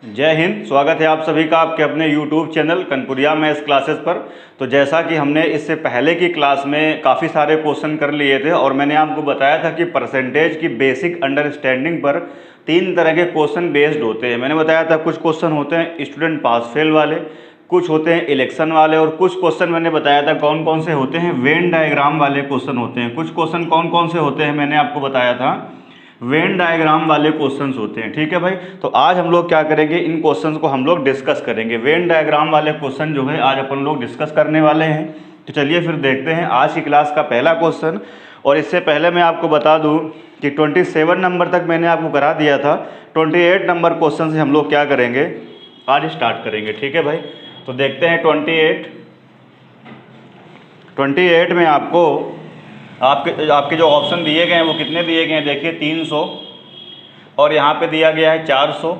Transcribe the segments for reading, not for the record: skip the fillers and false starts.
जय हिंद। स्वागत है आप सभी का आपके अपने YouTube चैनल कनपुरिया मैथ्स क्लासेस पर। तो जैसा कि हमने इससे पहले की क्लास में काफ़ी सारे क्वेश्चन कर लिए थे और मैंने आपको बताया था कि परसेंटेज की बेसिक अंडरस्टैंडिंग पर 3 तरह के क्वेश्चन बेस्ड होते हैं। मैंने बताया था कुछ क्वेश्चन होते हैं स्टूडेंट पास फेल वाले, कुछ होते हैं इलेक्शन वाले, और कुछ क्वेश्चन मैंने बताया था कौन कौन से होते हैं वेन डायग्राम वाले क्वेश्चन होते हैं। कुछ क्वेश्चन कौन कौन से होते हैं मैंने आपको बताया था वेन डायग्राम वाले क्वेश्चंस होते हैं। ठीक है भाई, तो आज हम लोग क्या करेंगे, इन क्वेश्चंस को हम लोग डिस्कस करेंगे। वेन डायग्राम वाले क्वेश्चन जो है आज अपन लोग डिस्कस करने वाले हैं। तो चलिए फिर देखते हैं आज की क्लास का पहला क्वेश्चन। और इससे पहले मैं आपको बता दूं कि 27 नंबर तक मैंने आपको करा दिया था। 28 नंबर क्वेश्चन से हम लोग क्या करेंगे, आज स्टार्ट करेंगे। ठीक है भाई, तो देखते हैं 28 में आपके जो ऑप्शन दिए गए हैं वो कितने दिए गए हैं। देखिए 300, और यहाँ पे दिया गया है 400,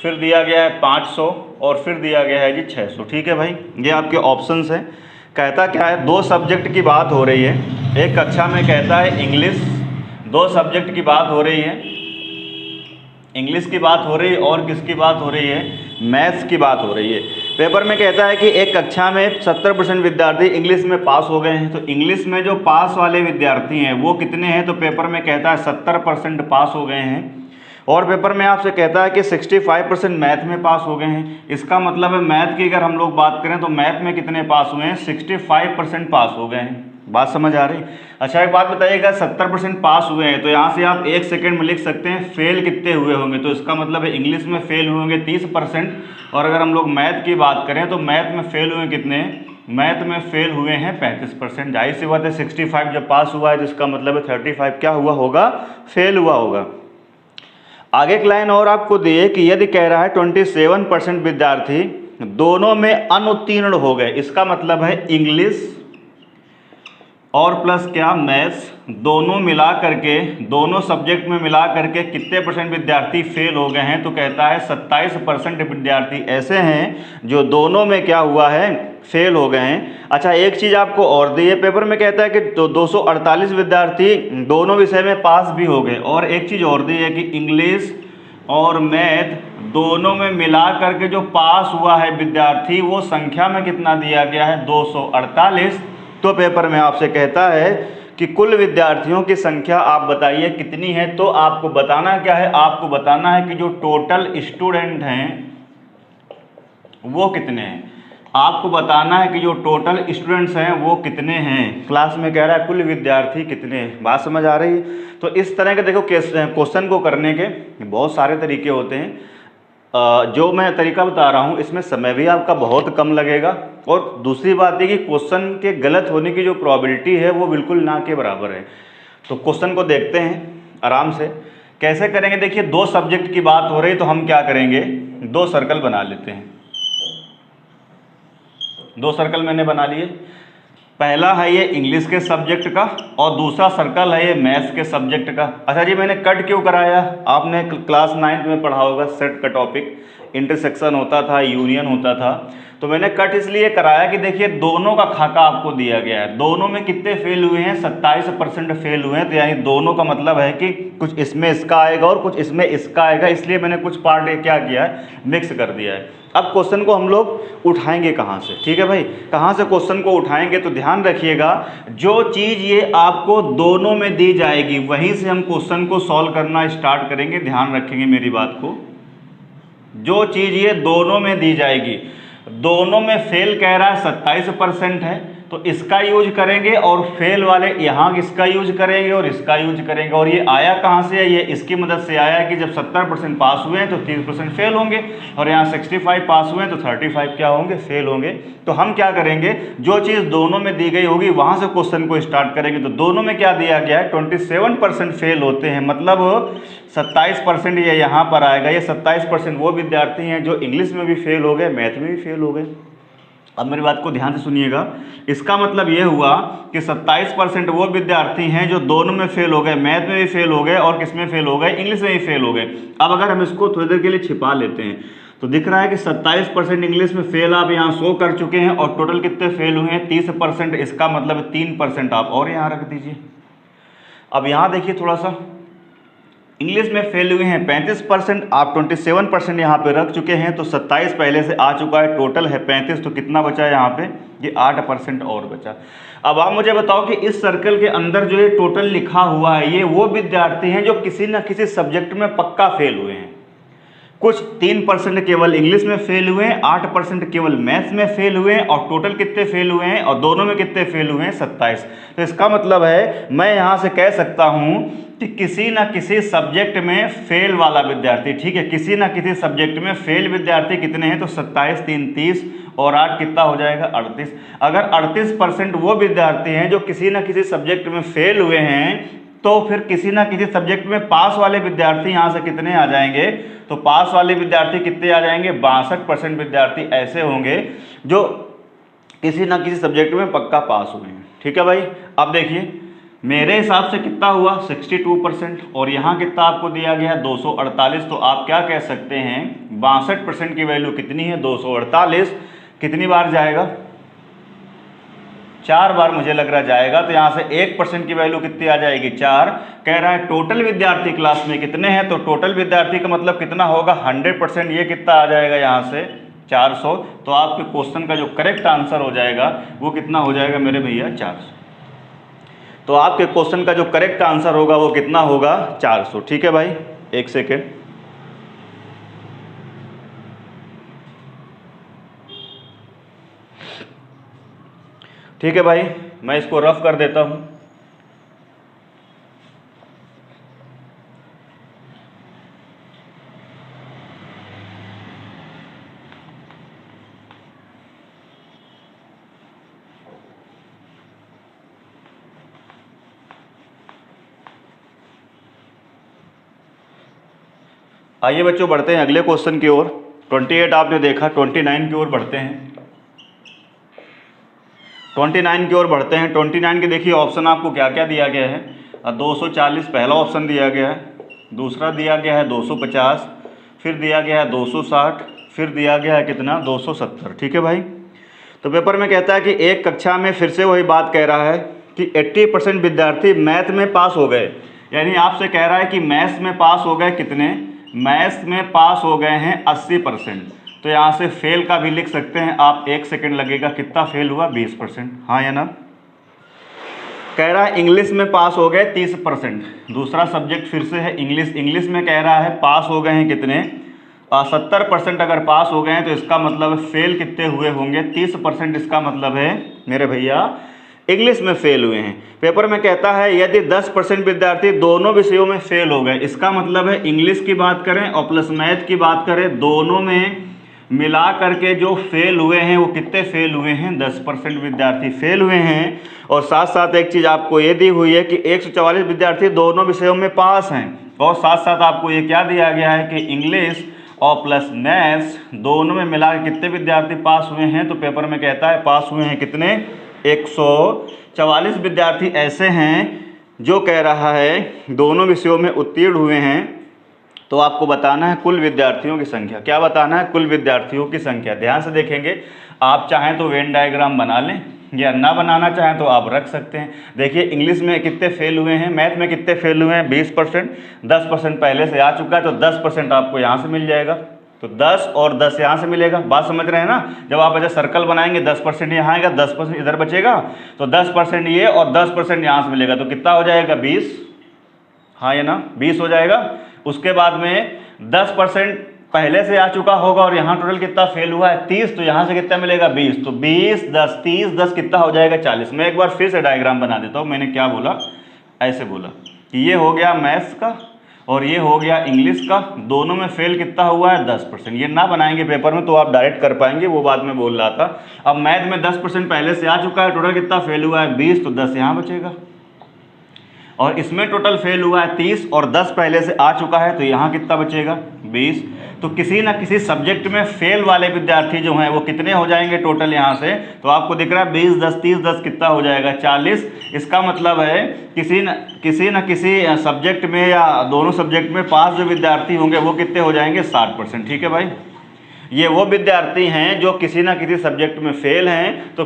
फिर दिया गया है 500, और फिर दिया गया है जी 600। ठीक है भाई, ये आपके ऑप्शंस हैं। कहता क्या है, 2 सब्जेक्ट की बात हो रही है। एक कक्षा में कहता है इंग्लिश, 2 सब्जेक्ट की बात हो रही है। इंग्लिश की बात हो रही है और किसकी बात हो रही है, मैथ्स की बात हो रही है। पेपर में कहता है कि एक कक्षा में 70% विद्यार्थी इंग्लिश में पास हो गए हैं। तो इंग्लिश में जो पास वाले विद्यार्थी हैं वो कितने हैं, तो पेपर में कहता है 70% पास हो गए हैं। और पेपर में आपसे कहता है कि 65% मैथ में पास हो गए हैं। इसका मतलब है मैथ की अगर हम लोग बात करें तो मैथ में कितने पास हुए हैं, 65% पास हो गए हैं। बात समझ आ रही। अच्छा एक बात बताइएगा, 70% पास हुए हैं तो यहाँ से आप 1 सेकंड में लिख सकते हैं फेल कितने हुए होंगे। तो इसका मतलब है इंग्लिश में फेल हुए होंगे 30%, और अगर हम लोग मैथ की बात करें तो मैथ में फेल हुए कितने, मैथ में फेल हुए हैं 35%। जाहिर सी बात है 65 जब पास हुआ है तो इसका मतलब है 35 क्या हुआ होगा, फेल हुआ होगा। आगे एक लाइन और आपको दिए कि यदि कह रहा है 27% विद्यार्थी दोनों में अनुत्तीर्ण हो गए, इसका मतलब है इंग्लिश और प्लस क्या, मैथ्स, दोनों मिला करके, दोनों सब्जेक्ट में मिला करके कितने परसेंट विद्यार्थी फेल हो गए हैं। तो कहता है 27% विद्यार्थी ऐसे हैं जो दोनों में क्या हुआ है, फेल हो गए हैं। अच्छा एक चीज़ आपको और दी है, पेपर में कहता है कि 248 विद्यार्थी दोनों विषय में पास भी हो गए। और एक चीज़ और दी है कि इंग्लिश और मैथ दोनों में मिला करके जो पास हुआ है विद्यार्थी वो संख्या में कितना दिया गया है, 248। तो पेपर में आपसे कहता है कि कुल विद्यार्थियों की संख्या आप बताइए कितनी है। तो आपको बताना क्या है, आपको बताना है कि जो टोटल स्टूडेंट हैं वो कितने हैं। आपको बताना है कि जो टोटल स्टूडेंट्स हैं वो कितने हैं। क्लास में कह रहा है कुल विद्यार्थी कितने हैं। बात समझ आ रही है। तो इस तरह के देखो क्वेश्चन को करने के बहुत सारे तरीके होते हैं। जो मैं तरीका बता रहा हूँ इसमें समय भी आपका बहुत कम लगेगा, और दूसरी बात है कि क्वेश्चन के गलत होने की जो प्रोबेबिलिटी है वो बिल्कुल ना के बराबर है। तो क्वेश्चन को देखते हैं आराम से कैसे करेंगे। देखिए 2 सब्जेक्ट की बात हो रही तो हम क्या करेंगे, 2 सर्कल बना लेते हैं। 2 सर्कल मैंने बना लिए। पहला है ये इंग्लिश के सब्जेक्ट का और दूसरा सर्कल है ये मैथ्स के सब्जेक्ट का। अच्छा जी मैंने कट क्यों कराया, आपने क्लास 9th में पढ़ा होगा सेट का टॉपिक, इंटरसेक्शन होता था, यूनियन होता था। तो मैंने कट इसलिए कराया कि देखिए दोनों का खाका आपको दिया गया है, दोनों में कितने फेल हुए हैं, 27% फेल हुए हैं। तो यानी दोनों का मतलब है कि कुछ इसमें इसका आएगा और कुछ इसमें इसका आएगा, इसलिए मैंने कुछ पार्ट क्या किया है, मिक्स कर दिया है। अब क्वेश्चन को हम लोग उठाएंगे कहाँ से, ठीक है भाई, कहाँ से क्वेश्चन को उठाएंगे। तो ध्यान रखिएगा जो चीज़ ये आपको दोनों में दी जाएगी वहीं से हम क्वेश्चन को सॉल्व करना स्टार्ट करेंगे। ध्यान रखेंगे मेरी बात को, जो चीज़ ये दोनों में दी जाएगी, दोनों में फेल कह रहा है 27% है तो इसका यूज करेंगे, और फेल वाले यहाँ इसका यूज करेंगे और इसका यूज करेंगे। और ये आया कहाँ से है, ये इसकी मदद से आया है कि जब 70% पास हुए हैं तो 30% फेल होंगे, और यहाँ 65 पास हुए हैं तो 35 क्या होंगे, फेल होंगे। तो हम क्या करेंगे, जो चीज़ दोनों में दी गई होगी वहाँ से क्वेश्चन को स्टार्ट करेंगे। तो दोनों में क्या दिया गया है, 27% फेल होते हैं, मतलब 27% ये यहाँ पर आएगा। ये 27% वो विद्यार्थी हैं जो इंग्लिश में भी फेल हो गए, मैथ में भी फेल हो गए। अब मेरी बात को ध्यान से सुनिएगा, इसका मतलब ये हुआ कि 27% वो विद्यार्थी हैं जो दोनों में फेल हो गए, मैथ में भी फेल हो गए और किस में फेल हो गए, इंग्लिश में भी फेल हो गए। अब अगर हम इसको थोड़ी देर के लिए छिपा लेते हैं तो दिख रहा है कि 27% इंग्लिश में फेल आप यहाँ शो कर चुके हैं, और टोटल कितने फेल हुए हैं, 30%। इसका मतलब 3% आप और यहाँ रख दीजिए। अब यहाँ देखिए थोड़ा सा, इंग्लिश में फेल हुए हैं 35%, आप 27% यहाँ पे रख चुके हैं, तो 27 पहले से आ चुका है, टोटल है 35, तो कितना बचा है यहाँ पे, ये 8% और बचा। अब आप मुझे बताओ कि इस सर्कल के अंदर जो ये टोटल लिखा हुआ है, ये वो विद्यार्थी हैं जो किसी न किसी सब्जेक्ट में पक्का फेल हुए हैं। कुछ 3% केवल इंग्लिश में फेल हुए हैं, 8% केवल मैथ्स में फेल हुए हैं, और टोटल कितने फेल हुए हैं, और दोनों में कितने फेल हुए हैं, 27। तो इसका मतलब है मैं यहाँ से कह सकता हूँ कि किसी न किसी सब्जेक्ट में फेल वाला विद्यार्थी, ठीक है, किसी न किसी सब्जेक्ट में फेल विद्यार्थी कितने हैं, तो 27, 3, 30 और 8 कितना हो जाएगा, 38। अगर 38% वो विद्यार्थी हैं जो किसी न किसी सब्जेक्ट में फेल हुए हैं, तो फिर किसी ना किसी सब्जेक्ट में पास वाले विद्यार्थी यहाँ से कितने आ जाएंगे, तो पास वाले विद्यार्थी कितने आ जाएंगे, 62% विद्यार्थी ऐसे होंगे जो किसी ना किसी सब्जेक्ट में पक्का पास हुए हैं। ठीक है भाई, अब देखिए मेरे हिसाब से कितना हुआ 62%, और यहाँ कितना आपको दिया गया है 248, तो आप क्या कह सकते हैं 62% की वैल्यू कितनी है, 248 कितनी बार जाएगा, 4 बार मुझे लग रहा जाएगा, तो यहाँ से 1% की वैल्यू कितनी आ जाएगी, 4। कह रहा है टोटल विद्यार्थी क्लास में कितने हैं, तो टोटल विद्यार्थी का मतलब कितना होगा 100%, ये कितना आ जाएगा यहाँ से 400। तो आपके क्वेश्चन का जो करेक्ट आंसर हो जाएगा वो कितना हो जाएगा मेरे भैया 400। तो आपके क्वेश्चन का जो करेक्ट आंसर होगा वो कितना होगा 400। ठीक है भाई, एक सेकेंड, ठीक है भाई, मैं इसको रफ कर देता हूं। आइए बच्चों बढ़ते हैं अगले क्वेश्चन की ओर। 28 आपने देखा, 29 की ओर बढ़ते हैं। 29 की ओर बढ़ते हैं। 29 के देखिए ऑप्शन आपको क्या क्या दिया गया है। 240 पहला ऑप्शन दिया गया है, दूसरा दिया गया है 250, फिर दिया गया है 260, फिर दिया गया है कितना 270। ठीक है भाई, तो पेपर में कहता है कि एक कक्षा में फिर से वही बात कह रहा है कि 80% विद्यार्थी मैथ में पास हो गए, यानी आपसे कह रहा है कि मैथ्स में पास हो गए कितने, मैथ्स में पास हो गए हैं 80%। तो यहाँ से फेल का भी लिख सकते हैं आप, 1 सेकंड लगेगा, कितना फेल हुआ 20%, हाँ या ना। कह रहा है इंग्लिश में पास हो गए 30%, दूसरा सब्जेक्ट फिर से है इंग्लिश, इंग्लिश में कह रहा है पास हो गए हैं कितने 70%। अगर पास हो गए हैं तो इसका मतलब फेल कितने हुए होंगे 30%, इसका मतलब है मेरे भैया इंग्लिश में फेल हुए हैं। पेपर में कहता है यदि 10% विद्यार्थी दोनों विषयों में फेल हो गए, इसका मतलब है इंग्लिश की बात करें और प्लस मैथ की बात करें, दोनों में मिला करके जो फेल हुए हैं वो कितने फेल हुए हैं 10% विद्यार्थी फेल हुए हैं। और साथ साथ एक चीज़ आपको ये दी हुई है कि 144 विद्यार्थी दोनों विषयों में पास हैं, और साथ साथ आपको ये क्या दिया गया है कि इंग्लिश और प्लस मैथ्स दोनों में मिला के कितने विद्यार्थी पास हुए हैं। तो पेपर में कहता है पास हुए हैं कितने 144 विद्यार्थी ऐसे हैं जो कह रहा है दोनों विषयों में उत्तीर्ण हुए हैं। तो आपको बताना है कुल विद्यार्थियों की संख्या। क्या बताना है, कुल विद्यार्थियों की संख्या। ध्यान से देखेंगे, आप चाहें तो वेन डायग्राम बना लें या ना बनाना चाहें तो आप रख सकते हैं। देखिए इंग्लिश में कितने फेल हुए हैं, मैथ में कितने फेल हुए हैं 20%, 10% पहले से आ चुका है, तो 10% आपको यहाँ से मिल जाएगा। तो 10 और 10 यहाँ से मिलेगा, बात समझ रहे हैं ना। जब आप ऐसे सर्कल बनाएंगे 10% यहाँ आएगा, 10% इधर बचेगा, तो 10% ये और 10% यहाँ से मिलेगा, तो कितना हो जाएगा 20, हाँ या ना 20 हो जाएगा। उसके बाद में 10% पहले से आ चुका होगा और यहाँ टोटल कितना फेल हुआ है 30, तो यहाँ से कितना मिलेगा 20, तो 20 10 30 10 कितना हो जाएगा 40। मैं एक बार फिर से डायग्राम बना देता हूँ। मैंने क्या बोला, ऐसे बोला कि ये हो गया मैथ्स का और ये हो गया इंग्लिश का, दोनों में फेल कितना हुआ है 10%। ये ना बनाएंगे पेपर में तो आप डायरेक्ट कर पाएंगे, वो बात मैं बोल रहा था। अब मैथ में 10% पहले से आ चुका है, टोटल कितना फेल हुआ है 20, तो 10 यहाँ बचेगा। और इसमें टोटल फेल हुआ है 30 और 10 पहले से आ चुका है, तो यहाँ कितना बचेगा 20। तो किसी ना किसी सब्जेक्ट में फेल वाले विद्यार्थी जो हैं वो कितने हो जाएंगे टोटल यहाँ से, तो आपको दिख रहा है 20 10 30 10 कितना हो जाएगा 40। इसका मतलब है किसी न किसी सब्जेक्ट में या दोनों सब्जेक्ट में पास जो विद्यार्थी होंगे वो कितने हो जाएंगे 60%। ठीक है भाई, ये वो विद्यार्थी हैं जो किसी न किसी सब्जेक्ट में फेल हैं, तो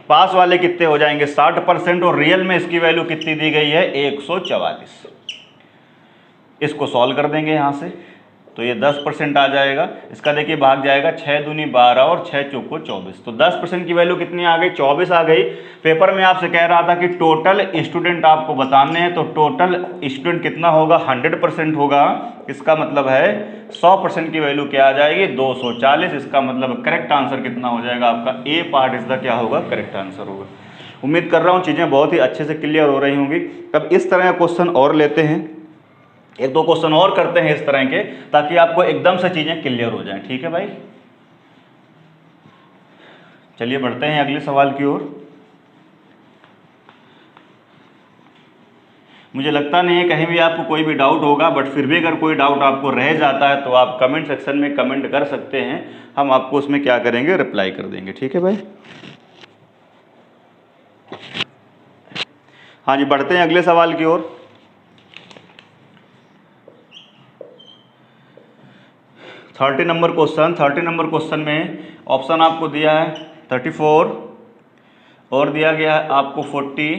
पास वाले कितने हो जाएंगे 60%, और रियल में इसकी वैल्यू कितनी दी गई है 144। इसको सॉल्व कर देंगे यहाँ से, तो ये 10% आ जाएगा। इसका देखिए भाग जाएगा 6 दूनी 12 और 6 चौको 24, तो 10% की वैल्यू कितनी आ गई? 24 आ गई। पेपर में आपसे कह रहा था कि टोटल स्टूडेंट आपको बताने हैं, तो टोटल स्टूडेंट कितना होगा? 100% होगा। इसका मतलब है 100% की वैल्यू क्या आ जाएगी? 240। इसका मतलब करेक्ट आंसर कितना हो जाएगा आपका? ए पार्ट इसका क्या होगा? करेक्ट आंसर होगा। उम्मीद कर रहा हूँ चीज़ें बहुत ही अच्छे से क्लियर हो रही होंगी। अब इस तरह का क्वेश्चन और लेते हैं, एक दो क्वेश्चन और करते हैं इस तरह के, ताकि आपको एकदम से चीज़ें क्लियर हो जाएं। ठीक है भाई, चलिए बढ़ते हैं अगले सवाल की ओर। मुझे लगता नहीं है कहीं भी आपको कोई भी डाउट होगा, बट फिर भी अगर कोई डाउट आपको रह जाता है तो आप कमेंट सेक्शन में कमेंट कर सकते हैं, हम आपको उसमें क्या करेंगे? रिप्लाई कर देंगे। ठीक है भाई, हाँ जी, बढ़ते हैं अगले सवाल की ओर। 30 नंबर क्वेश्चन। 30 नंबर क्वेश्चन में ऑप्शन आपको दिया है 34 और दिया गया है आपको 40,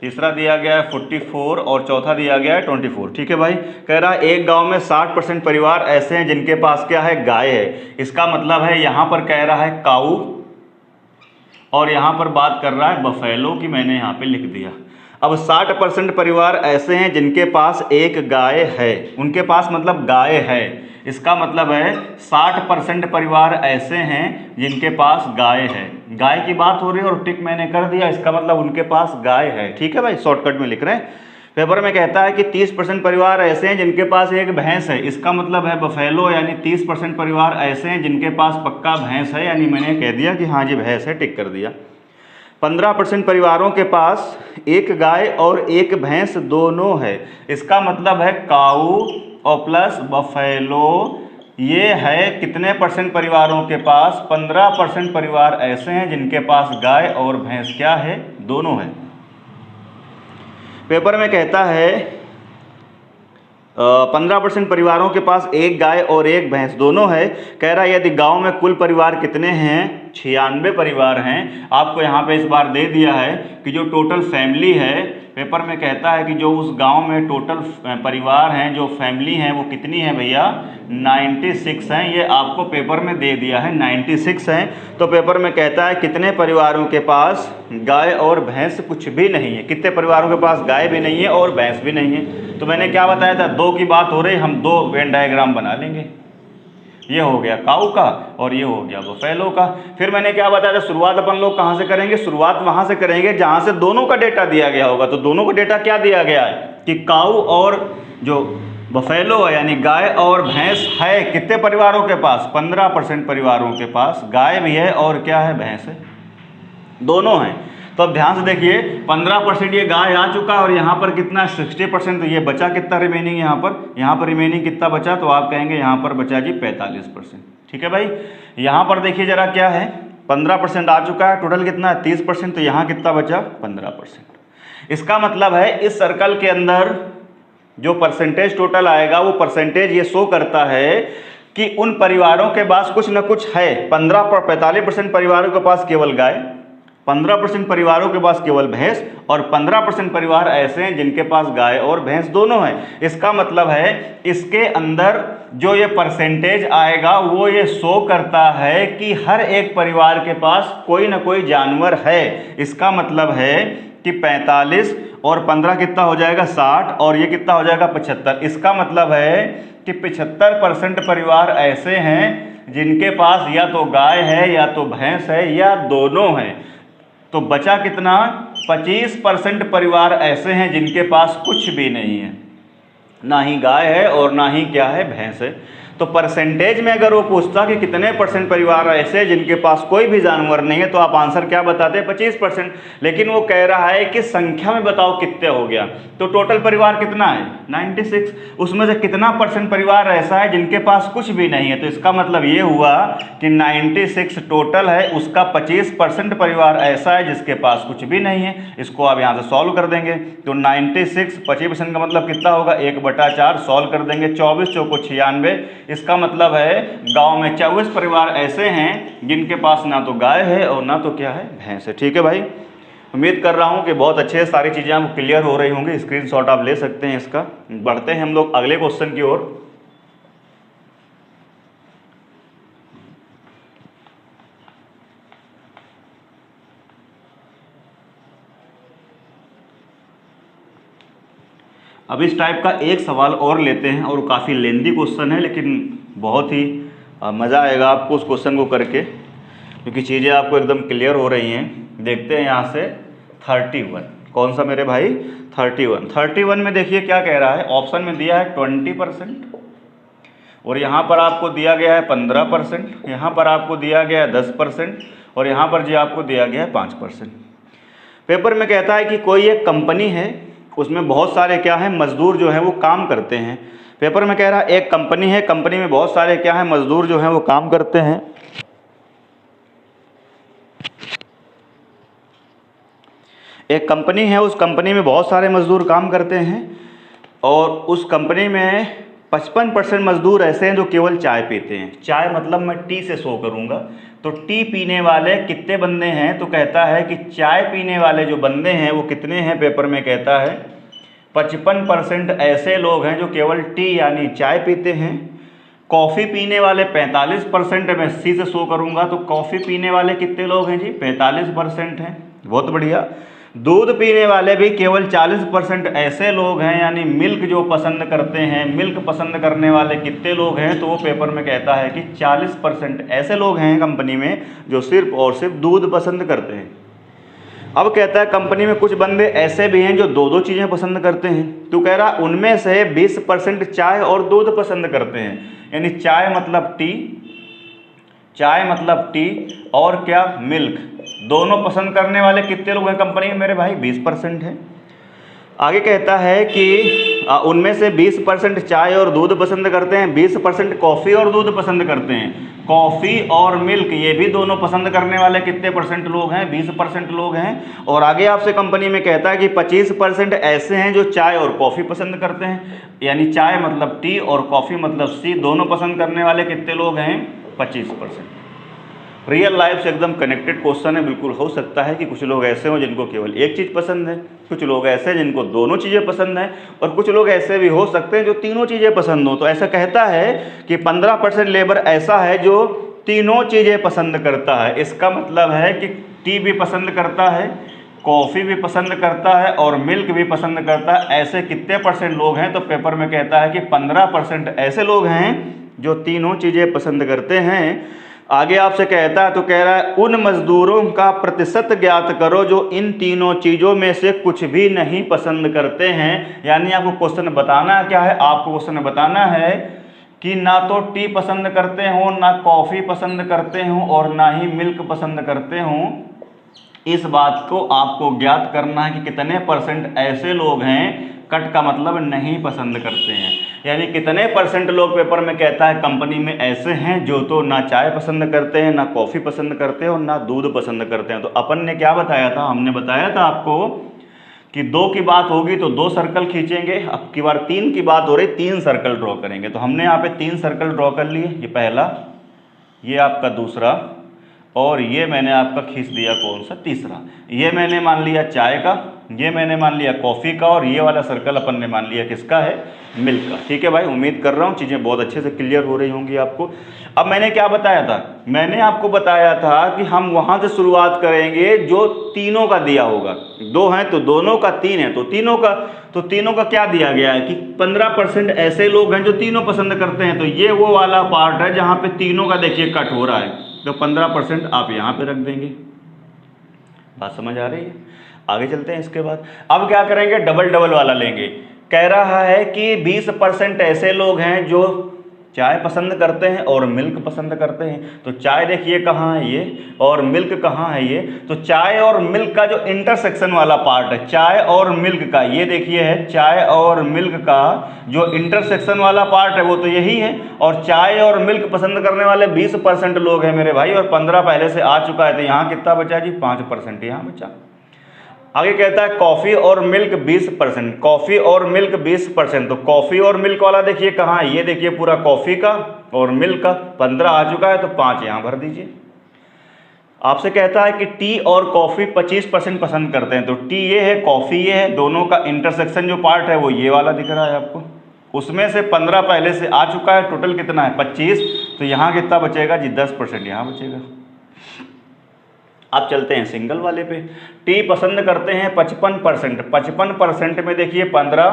तीसरा दिया गया है 44 और चौथा दिया गया है 24। ठीक है भाई, कह रहा है एक गांव में 60% परिवार ऐसे हैं जिनके पास क्या है? गाय है। इसका मतलब है यहाँ पर कह रहा है काऊ और यहाँ पर बात कर रहा है बफेलो की, मैंने यहाँ पे लिख दिया। अब 60% परिवार ऐसे हैं जिनके पास एक गाय है, उनके पास मतलब गाय है। इसका मतलब है 60% परिवार ऐसे हैं जिनके पास गाय है। गाय की बात हो रही है और टिक मैंने कर दिया, इसका मतलब उनके पास गाय है। ठीक है भाई, शॉर्टकट में लिख रहे हैं। पेपर में कहता है कि 30% परिवार ऐसे हैं जिनके पास एक भैंस है। इसका मतलब है बफेलो, यानी 30% परिवार ऐसे हैं जिनके पास पक्का भैंस है, यानी मैंने कह दिया कि हाँ जी भैंस है, टिक कर दिया। 15% परिवारों के पास एक गाय और एक भैंस दोनों है। इसका मतलब है काऊ और प्लस बफेलो, ये है कितने परसेंट परिवारों के पास? 15% परिवार ऐसे हैं जिनके पास गाय और भैंस क्या है? दोनों है। पेपर में कहता है 15% परिवारों के पास एक गाय और एक भैंस दोनों है। कह रहा है यदि गांव में कुल परिवार कितने हैं? 96 परिवार हैं। आपको यहाँ पे इस बार दे दिया है कि जो टोटल फैमिली है, पेपर में कहता है कि जो उस गांव में टोटल परिवार हैं, जो फैमिली हैं, वो कितनी है भैया? 96 हैं। ये आपको पेपर में दे दिया है 96 हैं। तो पेपर में कहता है कितने परिवारों के पास गाय और भैंस कुछ भी नहीं है? कितने परिवारों के पास गाय भी नहीं है और भैंस भी नहीं है? तो मैंने क्या बताया था? दो की बात हो रही, हम दो वेन डायग्राम बना लेंगे। ये हो गया काऊ का और ये हो गया बफेलो का। फिर मैंने क्या बताया था? शुरुआत अपन लोग कहाँ से करेंगे? शुरुआत वहाँ से करेंगे जहाँ से दोनों का डेटा दिया गया होगा। तो दोनों का डेटा क्या दिया गया है कि काऊ और जो बफेलो है, यानी गाय और भैंस है कितने परिवारों के पास? 15% परिवारों के पास गाय भी है और क्या है? भैंस है, दोनों हैं। तो अब ध्यान से देखिए, 15% ये गाय आ चुका और यहाँ पर कितना? 60%। तो ये बचा कितना रिमेनिंग? यहाँ पर रिमेनिंग कितना बचा? तो आप कहेंगे यहाँ पर बचा जी 45%। ठीक है भाई, यहाँ पर देखिए जरा क्या है, 15% आ चुका है, टोटल कितना है? 30%। तो यहाँ कितना बचा? 15%। इसका मतलब है इस सर्कल के अंदर जो परसेंटेज टोटल आएगा, वो परसेंटेज ये शो करता है कि उन परिवारों के पास कुछ न कुछ है। 45% परिवारों के पास केवल गाय, 15% परिवारों के पास केवल भैंस और 15% परिवार ऐसे हैं जिनके पास गाय और भैंस दोनों हैं। इसका मतलब है इसके अंदर जो ये परसेंटेज आएगा वो ये शो करता है कि हर एक परिवार के पास कोई ना कोई जानवर है। इसका मतलब है कि 45 और 15 कितना हो जाएगा? 60 और ये कितना हो जाएगा? 75। इसका मतलब है कि 75% परिवार ऐसे हैं जिनके पास या तो गाय है या तो भैंस है या दोनों हैं। तो बचा कितना? 25% परिवार ऐसे हैं जिनके पास कुछ भी नहीं है, ना ही गाय है और ना ही क्या है? भैंस है। तो परसेंटेज में अगर वो पूछता कि कितने परसेंट परिवार ऐसे हैं जिनके पास कोई भी जानवर नहीं है, तो आप आंसर क्या बताते? 25%। लेकिन वो कह रहा है कि संख्या में बताओ कितने हो गया। तो टोटल परिवार कितना है? 96। उसमें से कितना परसेंट परिवार ऐसा है जिनके पास कुछ भी नहीं है? तो इसका मतलब ये हुआ कि 96 टोटल है, उसका 25% परिवार ऐसा है जिसके पास कुछ भी नहीं है। इसको आप यहाँ से सॉल्व कर देंगे तो 96 25% का मतलब कितना होगा? 1/4। सॉल्व कर देंगे, 24 चौको 96। इसका मतलब है गांव में 24 परिवार ऐसे हैं जिनके पास ना तो गाय है और ना तो क्या है? भैंस है। ठीक है भाई, उम्मीद कर रहा हूँ कि बहुत अच्छे से सारी चीज़ें आपको क्लियर हो रही होंगी। स्क्रीनशॉट आप ले सकते हैं इसका। बढ़ते हैं हम लोग अगले क्वेश्चन की ओर। अब इस टाइप का एक सवाल और लेते हैं, और काफ़ी लेंदी क्वेश्चन है, लेकिन बहुत ही मज़ा आएगा आपको उस क्वेश्चन को करके, क्योंकि चीज़ें आपको एकदम क्लियर हो रही हैं। देखते हैं यहाँ से 31, कौन सा मेरे भाई 31 में देखिए क्या कह रहा है। ऑप्शन में दिया है 20%, और यहाँ पर आपको दिया गया है 15%, यहाँ पर आपको दिया गया है 10%, और यहाँ पर जी आपको दिया गया है 5%। पेपर में कहता है कि कोई एक कंपनी है, उसमें बहुत सारे क्या है मजदूर जो हैं वो काम करते हैं। पेपर में कह रहा है एक कंपनी है, कंपनी में बहुत सारे क्या है मजदूर जो हैं वो काम करते हैं। एक कंपनी है, उस कंपनी में बहुत सारे मजदूर काम करते हैं, और उस कंपनी में 55% मजदूर ऐसे हैं जो केवल चाय पीते हैं। चाय मतलब मैं टी से शो करूंगा, तो टी पीने वाले कितने बंदे हैं, तो कहता है कि चाय पीने वाले जो बंदे हैं वो कितने हैं। पेपर में कहता है 55% ऐसे लोग हैं जो केवल टी यानी चाय पीते हैं। कॉफ़ी पीने वाले 45% मैं सी से शो करूंगा, तो कॉफ़ी पीने वाले कितने लोग हैं जी 45% हैं। बहुत बढ़िया। दूध पीने वाले भी केवल 40% ऐसे लोग हैं, यानी मिल्क जो पसंद करते हैं। मिल्क पसंद करने वाले कितने लोग हैं, तो वो पेपर में कहता है कि 40% ऐसे लोग हैं कंपनी में जो सिर्फ और सिर्फ दूध पसंद करते हैं। अब कहता है कंपनी में कुछ बंदे ऐसे भी हैं जो दो दो चीज़ें पसंद करते हैं। तो कह रहा उनमें से 20% चाय और दूध पसंद करते हैं, यानी चाय मतलब टी और क्या मिल्क, दोनों पसंद करने वाले कितने लोग हैं कंपनी में मेरे भाई 20% हैं। आगे कहता है कि उनमें से 20% चाय और दूध पसंद करते हैं, 20% कॉफ़ी और दूध पसंद करते हैं। कॉफ़ी और मिल्क ये भी दोनों पसंद करने वाले कितने परसेंट लोग हैं 20% लोग हैं। और आगे आपसे कंपनी में कहता है कि 25% ऐसे हैं जो चाय और कॉफ़ी पसंद करते हैं, यानी चाय मतलब टी और कॉफ़ी मतलब सी, दोनों पसंद करने वाले कितने लोग हैं 25%। रियल लाइफ से एकदम कनेक्टेड क्वेश्चन है। बिल्कुल हो सकता है कि कुछ लोग ऐसे हों जिनको केवल एक चीज़ पसंद है, कुछ लोग ऐसे हैं जिनको दोनों चीज़ें पसंद हैं, और कुछ लोग ऐसे भी हो सकते हैं जो तीनों चीज़ें पसंद हो। तो ऐसा कहता है कि 15% लेबर ऐसा है जो तीनों चीज़ें पसंद करता है। इसका मतलब है कि टी भी पसंद करता है, कॉफ़ी भी पसंद करता है और मिल्क भी पसंद करता है। ऐसे कितने परसेंट लोग हैं, तो पेपर में कहता है कि 15% ऐसे लोग हैं जो तीनों चीज़ें पसंद करते हैं। आगे आपसे कहता है, तो कह रहा है उन मजदूरों का प्रतिशत ज्ञात करो जो इन तीनों चीज़ों में से कुछ भी नहीं पसंद करते हैं। यानी आपको क्वेश्चन बताना क्या है, आपको क्वेश्चन बताना है कि ना तो टी पसंद करते हो, ना कॉफ़ी पसंद करते हो, और ना ही मिल्क पसंद करते हो। इस बात को आपको ज्ञात करना है कि कितने परसेंट ऐसे लोग हैं, कट का मतलब नहीं पसंद करते हैं, यानी कितने परसेंट लोग पेपर में कहता है कंपनी में ऐसे हैं जो तो ना चाय पसंद करते हैं, ना कॉफ़ी पसंद करते हैं, और ना दूध पसंद करते हैं। तो अपन ने क्या बताया था, हमने बताया था आपको कि 2 की बात होगी तो 2 सर्कल खींचेंगे, अब की बार 3 की बात हो रही 3 सर्कल ड्रॉ करेंगे। तो हमने यहाँ पे 3 सर्कल ड्रॉ कर लिए, ये पहला, ये आपका दूसरा, और ये मैंने आपका खींच दिया कौन सा तीसरा। ये मैंने मान लिया चाय का, ये मैंने मान लिया कॉफ़ी का, और ये वाला सर्कल अपन ने मान लिया किसका है मिल्क का। ठीक है भाई, उम्मीद कर रहा हूँ चीज़ें बहुत अच्छे से क्लियर हो रही होंगी आपको। अब मैंने क्या बताया था, मैंने आपको बताया था कि हम वहाँ से शुरुआत करेंगे जो तीनों का दिया होगा। 2 हैं तो दोनों का, 3 है तो तीनों का क्या दिया गया है कि 15% ऐसे लोग हैं जो तीनों पसंद करते हैं। तो ये वो वाला पार्ट है जहाँ पे तीनों का देखिए कट हो रहा है, तो 15% आप यहाँ पे रख देंगे। बात समझ आ रही है? आगे चलते हैं। इसके बाद अब क्या करेंगे, डबल वाला लेंगे। कह रहा है कि 20% ऐसे लोग हैं जो चाय पसंद करते हैं और मिल्क पसंद करते हैं। तो चाय देखिए कहाँ है ये, और मिल्क कहाँ है ये। तो चाय और मिल्क का जो इंटरसेक्शन वाला पार्ट है, चाय और मिल्क का, ये देखिए है चाय और मिल्क का जो इंटरसेक्शन वाला पार्ट है वो तो यही है। और चाय और मिल्क पसंद करने वाले 20% लोग हैं मेरे भाई, और 15 पहले से आ चुका है। तो यहाँ कितना बचा जी 5% यहाँ बचा। आगे कहता है कॉफ़ी और मिल्क 20%, कॉफ़ी और मिल्क 20%। तो कॉफ़ी और मिल्क वाला देखिए कहाँ है, ये देखिए पूरा कॉफ़ी का और मिल्क का 15 आ चुका है, तो 5 यहाँ भर दीजिए। आपसे कहता है कि टी और कॉफ़ी 25% पसंद करते हैं, तो टी ये है, कॉफ़ी ये है, दोनों का इंटरसेक्शन जो पार्ट है वो ये वाला दिख रहा है आपको। उसमें से 15 पहले से आ चुका है, टोटल कितना है 25, तो यहाँ कितना बचेगा जी 10% यहाँ बचेगा। आप चलते हैं सिंगल वाले पे। टी पसंद करते हैं 55%, 55% में देखिए 15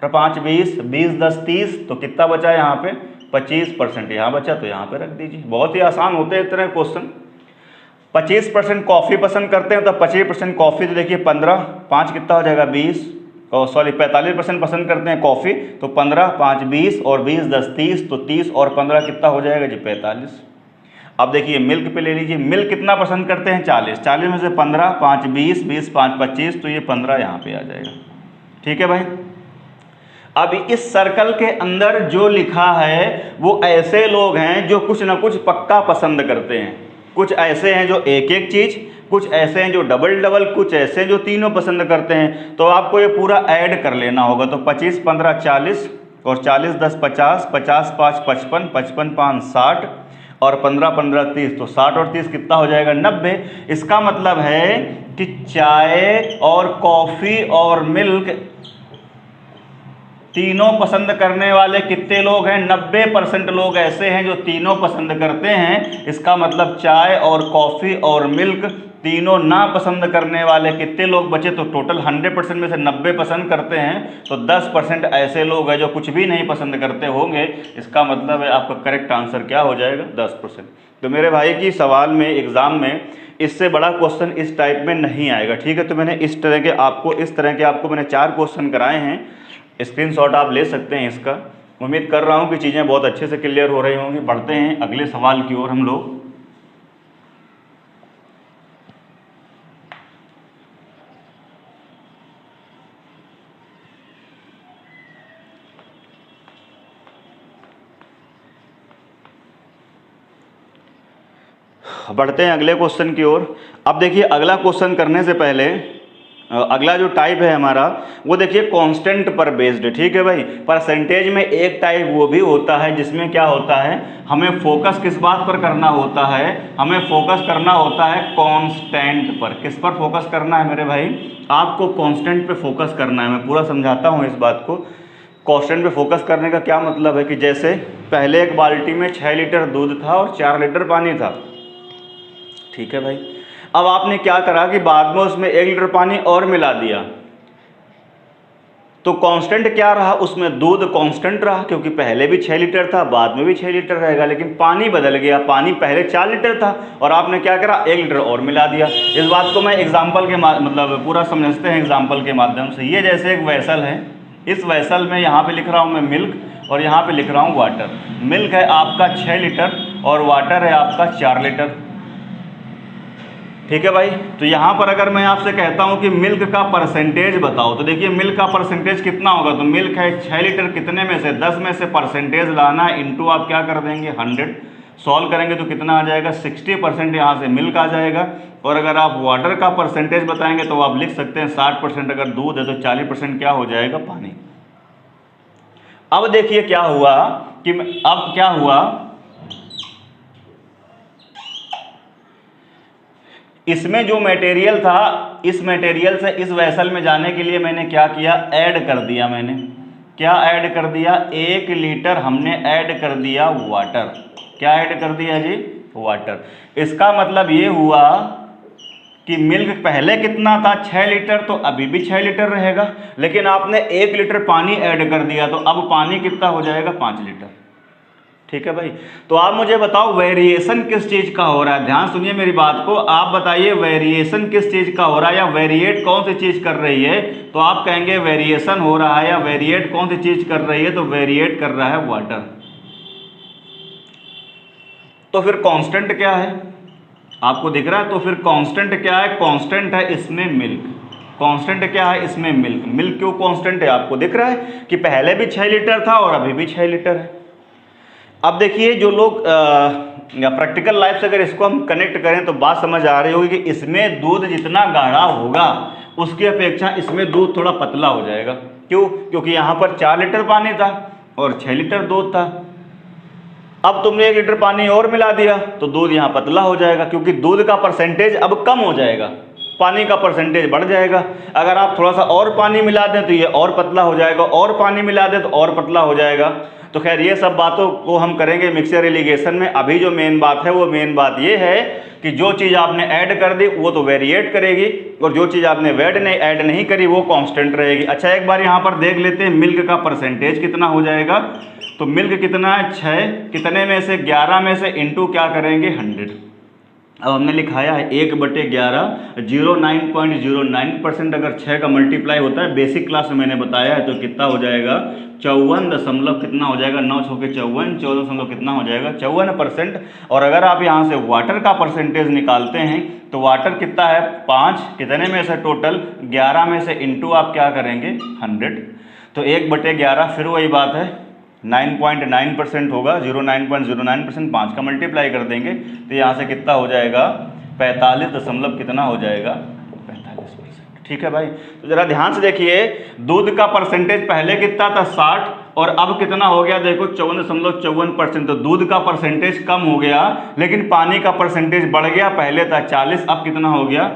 और 5 20, 20 10 30, तो कितना बचा है यहाँ पे 25% यहाँ बचा, तो यहाँ पे रख दीजिए। बहुत ही आसान होते हैं इतने क्वेश्चन। 25% कॉफ़ी पसंद करते हैं तो 25% कॉफ़ी, तो देखिए 15 5 कितना हो जाएगा 20, और सॉरी 45% पसंद करते हैं कॉफ़ी, तो 15 5 20 और 20 10 30, तो 30 और 15 कितना हो जाएगा जी 45। अब देखिए मिल्क पे ले लीजिए, मिल्क कितना पसंद करते हैं 40, 40 में से 15 5 20, 20 5 25, तो ये 15 यहाँ पे आ जाएगा। ठीक है भाई। अब इस सर्कल के अंदर जो लिखा है वो ऐसे लोग हैं जो कुछ ना कुछ पक्का पसंद करते हैं। कुछ ऐसे हैं जो एक एक चीज़, कुछ ऐसे हैं जो डबल डबल, कुछ ऐसे हैं जो तीनों पसंद करते हैं। तो आपको ये पूरा ऐड कर लेना होगा। तो 25 15 40 और 40 10 50, 50 5 55, 55 5 60 और 15 15 30, तो 60 और 30 कितना हो जाएगा 90। इसका मतलब है कि चाय और कॉफ़ी और मिल्क तीनों पसंद करने वाले कितने लोग हैं 90% लोग ऐसे हैं जो तीनों पसंद करते हैं। इसका मतलब चाय और कॉफ़ी और मिल्क तीनों ना पसंद करने वाले कितने लोग बचे, तो टोटल 100% में से 90 पसंद करते हैं, तो 10% ऐसे लोग हैं जो कुछ भी नहीं पसंद करते होंगे। इसका मतलब है आपका करेक्ट आंसर क्या हो जाएगा 10%। तो मेरे भाई की सवाल में एग्ज़ाम में इससे बड़ा क्वेश्चन इस टाइप में नहीं आएगा। ठीक है। तो मैंने इस तरह के आपको मैंने 4 क्वेश्चन कराए हैं। स्क्रीनशॉट आप ले सकते हैं इसका। उम्मीद कर रहा हूँ कि चीज़ें बहुत अच्छे से क्लियर हो रही होंगी। बढ़ते हैं अगले सवाल की ओर हम लोग। बढ़ते हैं अगले क्वेश्चन की ओर। अब देखिए अगला क्वेश्चन करने से पहले अगला जो टाइप है हमारा वो देखिए कांस्टेंट पर बेस्ड। ठीक है भाई। परसेंटेज में एक टाइप वो भी होता है जिसमें क्या होता है, हमें फोकस किस बात पर करना होता है, हमें फोकस करना होता है कांस्टेंट पर। किस पर फोकस करना है मेरे भाई, आपको कांस्टेंट पे फोकस करना है। मैं पूरा समझाता हूँ इस बात को। कांस्टेंट पे फोकस करने का क्या मतलब है कि जैसे पहले एक बाल्टी में 6 लीटर दूध था और 4 लीटर पानी था। ठीक है भाई। अब आपने क्या करा कि बाद में उसमें 1 लीटर पानी और मिला दिया, तो कांस्टेंट क्या रहा, उसमें दूध कांस्टेंट रहा क्योंकि पहले भी 6 लीटर था, बाद में भी 6 लीटर रहेगा। लेकिन पानी बदल गया, पानी पहले 4 लीटर था और आपने क्या करा 1 लीटर और मिला दिया। इस बात को मैं एग्जाम्पल के मतलब पूरा समझते हैं एग्जाम्पल के माध्यम से। ये जैसे एक वेसल है, इस वेसल में यहाँ पे लिख रहा हूँ मैं मिल्क और यहाँ पे लिख रहा हूँ वाटर। मिल्क है आपका 6 लीटर और वाटर है आपका 4 लीटर। ठीक है भाई। तो यहाँ पर अगर मैं आपसे कहता हूँ कि मिल्क का परसेंटेज बताओ, तो देखिए मिल्क का परसेंटेज कितना होगा। तो मिल्क है 6 लीटर, कितने में से 10 में से परसेंटेज लाना, इनटू आप क्या कर देंगे 100। सॉल्व करेंगे तो कितना आ जाएगा 60% यहाँ से मिल्क आ जाएगा। और अगर आप वाटर का परसेंटेज बताएंगे तो आप लिख सकते हैं 60% अगर दूध है तो 40% क्या हो जाएगा पानी। अब देखिए क्या हुआ कि अब क्या हुआ, इसमें जो मटेरियल था, इस मटेरियल से इस वेसल में जाने के लिए मैंने क्या किया, ऐड कर दिया। मैंने क्या ऐड कर दिया, 1 लीटर हमने ऐड कर दिया वाटर। क्या ऐड कर दिया जी, वाटर। इसका मतलब ये हुआ कि मिल्क पहले कितना था 6 लीटर, तो अभी भी 6 लीटर रहेगा। लेकिन आपने 1 लीटर पानी ऐड कर दिया तो अब पानी कितना हो जाएगा 5 लीटर। ठीक है भाई। तो आप मुझे बताओ वेरिएशन किस चीज़ का हो रहा है। ध्यान सुनिए मेरी बात को, आप बताइए वेरिएशन किस चीज़ का हो रहा है या वेरिएट कौन सी चीज़ कर रही है। तो आप कहेंगे वेरिएशन हो रहा है, या वेरिएट कौन सी चीज़ कर रही है, तो वेरिएट कर रहा है वाटर। तो फिर कांस्टेंट क्या है आपको दिख रहा है। तो फिर कांस्टेंट क्या है, कांस्टेंट है इसमें मिल्क। कांस्टेंट क्या है इसमें मिल्क। मिल्क क्यों कांस्टेंट है, आपको दिख रहा है कि पहले भी 6 लीटर था और अभी भी 6 लीटर है। अब देखिए जो लोग प्रैक्टिकल लाइफ से अगर इसको हम कनेक्ट करें तो बात समझ आ रही होगी कि इसमें दूध जितना गाढ़ा होगा उसकी अपेक्षा इसमें दूध थोड़ा पतला हो जाएगा। क्यों, क्योंकि यहाँ पर 4 लीटर पानी था और 6 लीटर दूध था। अब तुमने 1 लीटर पानी और मिला दिया तो दूध यहाँ पतला हो जाएगा, क्योंकि दूध का परसेंटेज अब कम हो जाएगा, पानी का परसेंटेज बढ़ जाएगा। अगर आप थोड़ा सा और पानी मिला दें तो ये और पतला हो जाएगा, और पानी मिला दें तो और पतला हो जाएगा। तो खैर ये सब बातों को हम करेंगे मिक्सचर इरिगेशन में। अभी जो मेन बात है वो मेन बात ये है कि जो चीज़ आपने ऐड कर दी वो तो वेरिएट करेगी, और जो चीज़ आपने ऐड नहीं करी वो कांस्टेंट रहेगी। अच्छा, एक बार यहाँ पर देख लेते हैं मिल्क का परसेंटेज कितना हो जाएगा। तो मिल्क कितना है 6, कितने में से 11 में से इंटू क्या करेंगे 100। अब हमने लिखाया है 1/11, 09.09%। अगर 6 का मल्टीप्लाई होता है, बेसिक क्लास में मैंने बताया है, तो कितना हो जाएगा 54 दशमलव कितना हो जाएगा 9 छोके 54, 14 दशमलव कितना हो जाएगा 54%। और अगर आप यहाँ से वाटर का परसेंटेज निकालते हैं तो वाटर कितना है 5, कितने में से टोटल 11 में से इंटू आप क्या करेंगे 100। तो 1/11 फिर वही बात है 9.9% होगा, 09.09%, 5 का मल्टीप्लाई कर देंगे तो यहाँ से कितना हो जाएगा 45 दशमलव कितना हो जाएगा 45%। ठीक है भाई, तो जरा ध्यान से देखिए, दूध का परसेंटेज पहले कितना था 60 और अब कितना हो गया देखो 54.54%। तो दूध का परसेंटेज कम हो गया लेकिन पानी का परसेंटेज बढ़ गया, पहले था 40 अब कितना हो गया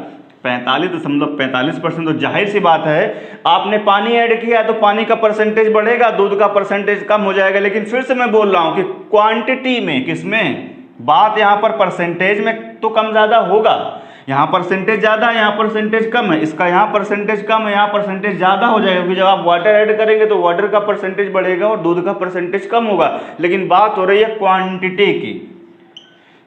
45.45%। तो जाहिर सी बात है आपने पानी ऐड किया तो पानी का परसेंटेज बढ़ेगा, दूध का परसेंटेज कम हो जाएगा। लेकिन फिर से मैं बोल रहा हूं कि क्वांटिटी में, किसमें, बात यहां पर परसेंटेज में तो कम ज़्यादा होगा। यहाँ परसेंटेज ज़्यादा है, यहाँ परसेंटेज कम है, इसका यहाँ परसेंटेज कम है, यहाँ परसेंटेज ज़्यादा हो जाएगा, क्योंकि जब आप वाटर ऐड करेंगे तो वाटर का परसेंटेज बढ़ेगा और दूध का परसेंटेज कम होगा। लेकिन बात हो रही है क्वांटिटी की,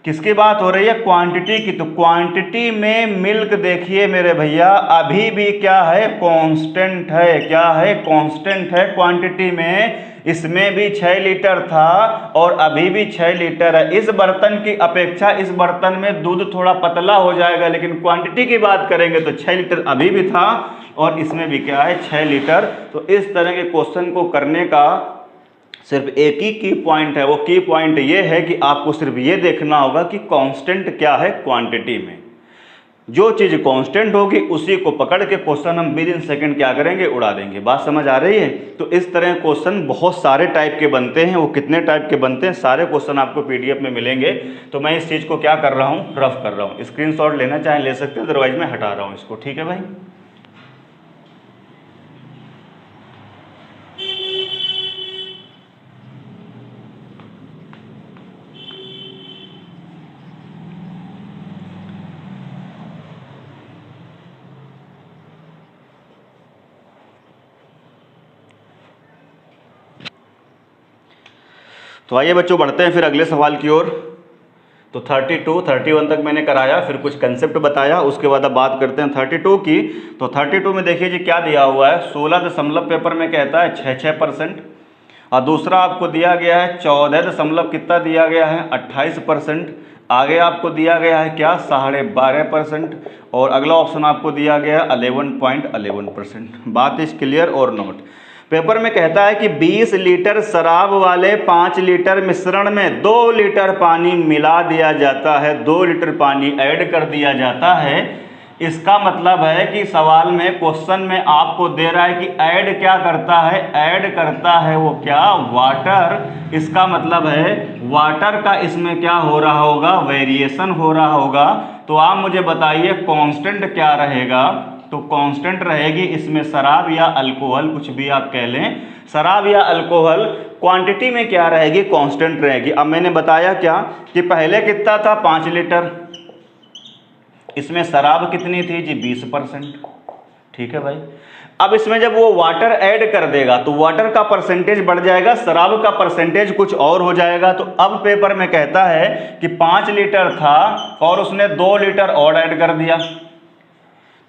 किसकी बात हो रही है क्वांटिटी की। तो क्वांटिटी में मिल्क देखिए मेरे भैया अभी भी क्या है कांस्टेंट है, क्या है कांस्टेंट है क्वांटिटी में। इसमें भी 6 लीटर था और अभी भी 6 लीटर है। इस बर्तन की अपेक्षा इस बर्तन में दूध थोड़ा पतला हो जाएगा, लेकिन क्वांटिटी की बात करेंगे तो 6 लीटर अभी भी था और इसमें भी क्या है 6 लीटर। तो इस तरह के क्वेश्चन को करने का सिर्फ एक ही की पॉइंट है, वो की पॉइंट ये है कि आपको सिर्फ ये देखना होगा कि कांस्टेंट क्या है क्वांटिटी में। जो चीज़ कांस्टेंट होगी उसी को पकड़ के क्वेश्चन हम विद इन सेकंड क्या करेंगे, उड़ा देंगे। बात समझ आ रही है। तो इस तरह क्वेश्चन बहुत सारे टाइप के बनते हैं। वो कितने टाइप के बनते हैं सारे क्वेश्चन आपको PDF में मिलेंगे। तो मैं इस चीज़ को क्या कर रहा हूँ, रफ कर रहा हूँ। स्क्रीनशॉट लेना चाहें ले सकते हैं, अदरवाइज मैं हटा रहा हूँ इसको। ठीक है भाई। तो आइए बच्चों बढ़ते हैं फिर अगले सवाल की ओर। तो 32, 31 तक मैंने कराया, फिर कुछ कंसेप्ट बताया, उसके बाद अब बात करते हैं 32 की। तो 32 में देखिए जी क्या दिया हुआ है, 16 दशमलव पेपर में कहता है 6% और दूसरा आपको दिया गया है 14 दशमलव कितना दिया गया है 28%। आगे आपको दिया गया है क्या 12.5% और अगला ऑप्शन आपको दिया गया है 11.11%। बात इज क्लियर और नोट। पेपर में कहता है कि 20 लीटर शराब वाले 5 लीटर मिश्रण में 2 लीटर पानी मिला दिया जाता है, 2 लीटर पानी ऐड कर दिया जाता है। इसका मतलब है कि सवाल में क्वेश्चन में आपको दे रहा है कि ऐड क्या करता है, ऐड करता है वो क्या, वाटर। इसका मतलब है वाटर का इसमें क्या हो रहा होगा, वेरिएशन हो रहा होगा। तो आप मुझे बताइए कांस्टेंट क्या रहेगा। तो कांस्टेंट रहेगी इसमें शराब या अल्कोहल, कुछ भी आप कह लें, शराब या अल्कोहल क्वांटिटी में क्या रहेगी, कांस्टेंट रहेगी। अब मैंने बताया क्या कि पहले कितना था 5 लीटर, इसमें शराब कितनी थी जी 20%। ठीक है भाई। अब इसमें जब वो वाटर ऐड कर देगा तो वाटर का परसेंटेज बढ़ जाएगा, शराब का परसेंटेज कुछ और हो जाएगा। तो अब पेपर में कहता है कि 5 लीटर था और उसने 2 लीटर और ऐड कर दिया।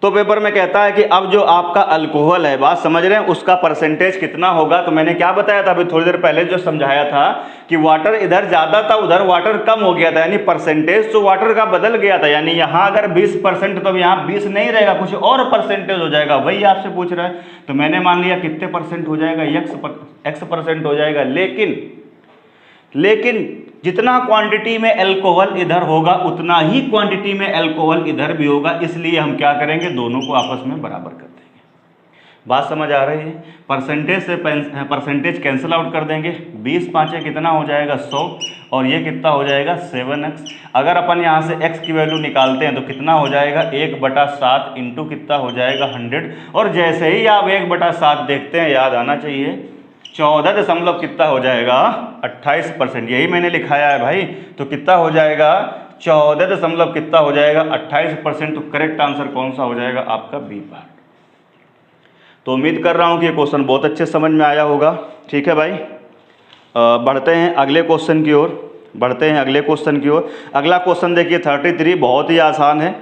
तो पेपर में कहता है कि अब जो आपका अल्कोहल है, बात समझ रहे हैं, उसका परसेंटेज कितना होगा। तो मैंने क्या बताया था अभी थोड़ी देर पहले जो समझाया था कि वाटर इधर ज़्यादा था उधर वाटर कम हो गया था, यानी परसेंटेज तो वाटर का बदल गया था। यानी यहाँ अगर 20% तो अब यहाँ 20 नहीं रहेगा, कुछ और परसेंटेज हो जाएगा। वही आपसे पूछ रहा है। तो मैंने मान लिया कितने परसेंट हो जाएगा, x% हो जाएगा। लेकिन जितना क्वांटिटी में अल्कोहल इधर होगा उतना ही क्वांटिटी में अल्कोहल इधर भी होगा, इसलिए हम क्या करेंगे, दोनों को आपस में बराबर कर देंगे। बात समझ आ रही है? परसेंटेज से परसेंटेज कैंसिल आउट कर देंगे, 20 पाँचे कितना हो जाएगा 100, और ये कितना हो जाएगा 7x। अगर अपन यहाँ से x की वैल्यू निकालते हैं तो कितना हो जाएगा 1/7 इंटू कितना हो जाएगा 100। और जैसे ही आप 1/7 देखते हैं याद आना चाहिए 14 दशमलव कितना हो जाएगा 28%, यही मैंने लिखाया है भाई। तो कितना हो जाएगा 14 दशमलव कितना हो जाएगा 28%। तो करेक्ट आंसर कौन सा हो जाएगा आपका बी पार्ट। तो उम्मीद कर रहा हूँ कि ये क्वेश्चन बहुत अच्छे समझ में आया होगा। ठीक है भाई, बढ़ते हैं अगले क्वेश्चन की ओर। अगला क्वेश्चन देखिए 33, बहुत ही आसान है,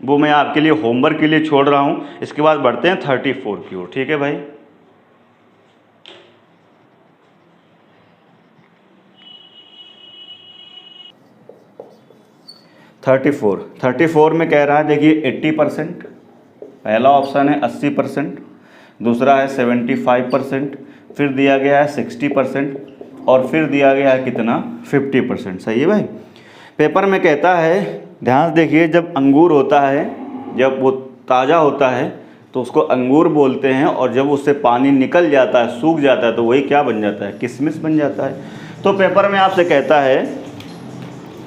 वो मैं आपके लिए होमवर्क के लिए छोड़ रहा हूँ। इसके बाद बढ़ते हैं 34 की ओर। ठीक है भाई, 34 में कह रहा है देखिए 80%, पहला ऑप्शन है 80%, दूसरा है 75%, फिर दिया गया है 60%, और फिर दिया गया है कितना 50%। सही है भाई। पेपर में कहता है, ध्यान से देखिए, जब अंगूर होता है, जब वो ताज़ा होता है तो उसको अंगूर बोलते हैं, और जब उससे पानी निकल जाता है, सूख जाता है, तो वही क्या बन जाता है, किशमिश बन जाता है। तो पेपर में आपसे कहता है,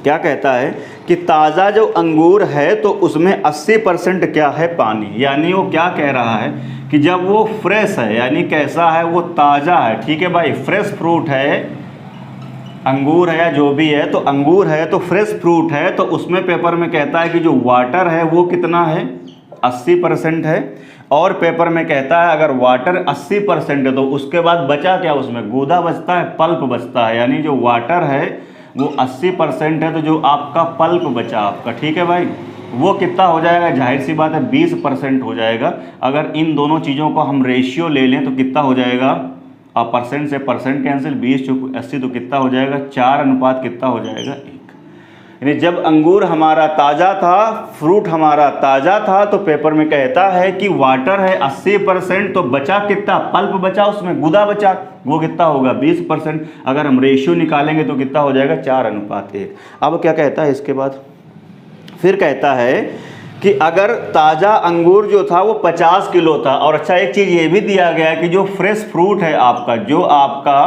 क्या कहता है कि ताज़ा जो अंगूर है तो उसमें 80% क्या है, पानी। यानी वो क्या कह रहा है कि जब वो फ्रेश है, यानी कैसा है, वो ताज़ा है। ठीक है भाई, फ्रेश फ्रूट है, अंगूर है या जो भी है, तो अंगूर है तो फ्रेश फ्रूट है, तो उसमें पेपर में कहता है कि जो वाटर है वो कितना है 80% है। और पेपर में कहता है अगर वाटर 80% है तो उसके बाद बचा क्या, उसमें गूदा बचता है, पल्प बचता है। यानी जो वाटर है वो 80% है, तो जो आपका पल्प बचा आपका, ठीक है भाई, वो कितना हो जाएगा, जाहिर सी बात है 20% हो जाएगा। अगर इन दोनों चीज़ों को हम रेशियो ले लें तो कितना हो जाएगा, अब परसेंट से परसेंट कैंसिल, 20 × 80 तो कितना हो जाएगा 4 अनुपात कितना हो जाएगा 1। यानी जब अंगूर हमारा ताज़ा था, फ्रूट हमारा ताज़ा था, तो पेपर में कहता है कि वाटर है 80%, तो बचा कितना, पल्प बचा, उसमें गुदा बचा, वो कितना होगा 20%। अगर हम रेशियो निकालेंगे तो कितना हो जाएगा 4:1। अब क्या कहता है इसके बाद, फिर कहता है कि अगर ताज़ा अंगूर जो था वो 50 किलो था। और अच्छा एक चीज़ ये भी दिया गया है कि जो फ्रेश फ्रूट है आपका, जो आपका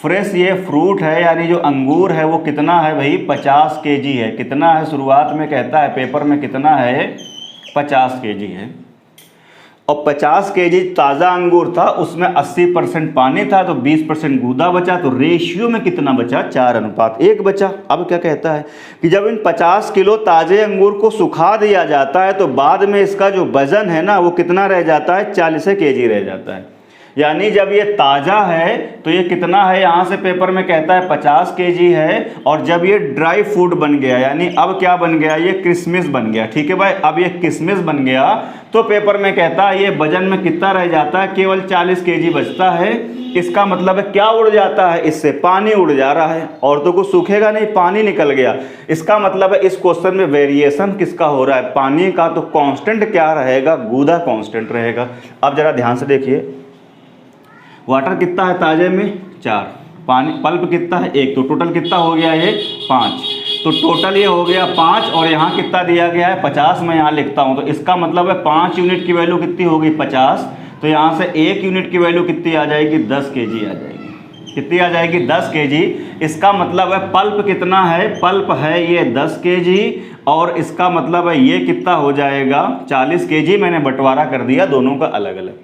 फ्रेश ये फ्रूट है, यानी जो अंगूर है वो कितना है भाई 50 kg है। कितना है, शुरुआत में कहता है पेपर में कितना है 50 kg है। और 50 kg ताज़ा अंगूर था, उसमें 80% पानी था, तो 20% गूदा बचा, तो रेशियो में कितना बचा 4:1 बचा। अब क्या कहता है कि जब इन 50 किलो ताज़े अंगूर को सुखा दिया जाता है तो बाद में इसका जो वजन है ना वो कितना रह जाता है 40 kg रह जाता है। यानी जब ये ताज़ा है तो ये कितना है, यहाँ से पेपर में कहता है 50 kg है, और जब ये ड्राई फ्रूट बन गया, यानी अब क्या बन गया, ये किशमिश बन गया। ठीक है भाई, अब ये किशमिश बन गया तो पेपर में कहता है ये वजन में कितना रह जाता है, केवल 40 kg बचता है। इसका मतलब है क्या उड़ जाता है, इससे पानी उड़ जा रहा है, और तो कुछ सूखेगा नहीं, पानी निकल गया। इसका मतलब है इस क्वेश्चन में वेरिएशन किसका हो रहा है, पानी का। तो कांस्टेंट क्या रहेगा, गूदा कांस्टेंट रहेगा। अब जरा ध्यान से देखिए, वाटर कितना है ताजे में 4, पानी पल्प कितना है 1, तो टोटल कितना हो गया ये 5। तो टोटल ये हो गया 5, और यहाँ कितना दिया गया है 50, मैं यहाँ लिखता हूँ। तो इसका मतलब है 5 यूनिट की वैल्यू कितनी होगी 50, तो यहाँ से 1 यूनिट की वैल्यू कितनी आ जाएगी 10 kg आ जाएगी। कितनी आ जाएगी 10 kg। इसका मतलब है पल्प कितना है, पल्प है ये 10 kg, और इसका मतलब है ये कितना हो जाएगा 40 kg। मैंने बंटवारा कर दिया दोनों का अलग अलग,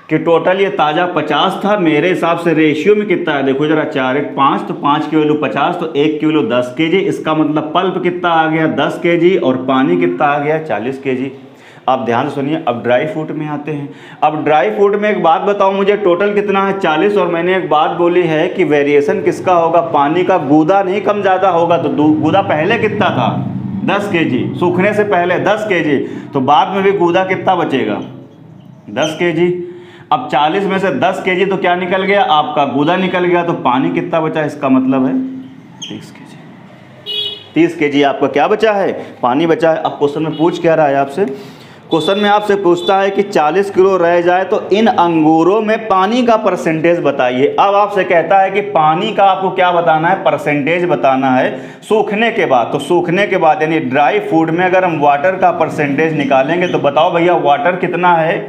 कि टोटल ये ताज़ा 50 था, मेरे हिसाब से रेशियो में कितना है, देखो जरा 4 1 5, तो 5 की वैल्यू 50, तो 1 किलो 10 kg। इसका मतलब पल्प कितना आ गया 10 kg, और पानी कितना आ गया 40 kg। अब ध्यान से सुनिए, अब ड्राई फ्रूट में आते हैं। अब ड्राई फ्रूट में एक बात बताओ मुझे, टोटल कितना है 40, और मैंने एक बात बोली है कि वेरिएशन किसका होगा, पानी का। गूदा नहीं कम ज़्यादा होगा, तो गूदा पहले कितना था 10 kg, सूखने से पहले 10 kg, तो बाद में भी गूदा कितना बचेगा 10 kg। अब 40 में से 10 kg तो क्या निकल गया आपका, गूदा निकल गया, तो पानी कितना बचा, इसका मतलब है 30 kg। 30 kg आपका क्या बचा है, पानी बचा है। अब क्वेश्चन में पूछ क्या रहा है आपसे, क्वेश्चन में आपसे पूछता है कि 40 किलो रह जाए तो इन अंगूरों में पानी का परसेंटेज बताइए। अब आपसे कहता है कि पानी का आपको क्या बताना है, परसेंटेज बताना है सूखने के बाद। तो सूखने के बाद यानी ड्राई फूड में अगर हम वाटर का परसेंटेज निकालेंगे तो बताओ भैया वाटर कितना है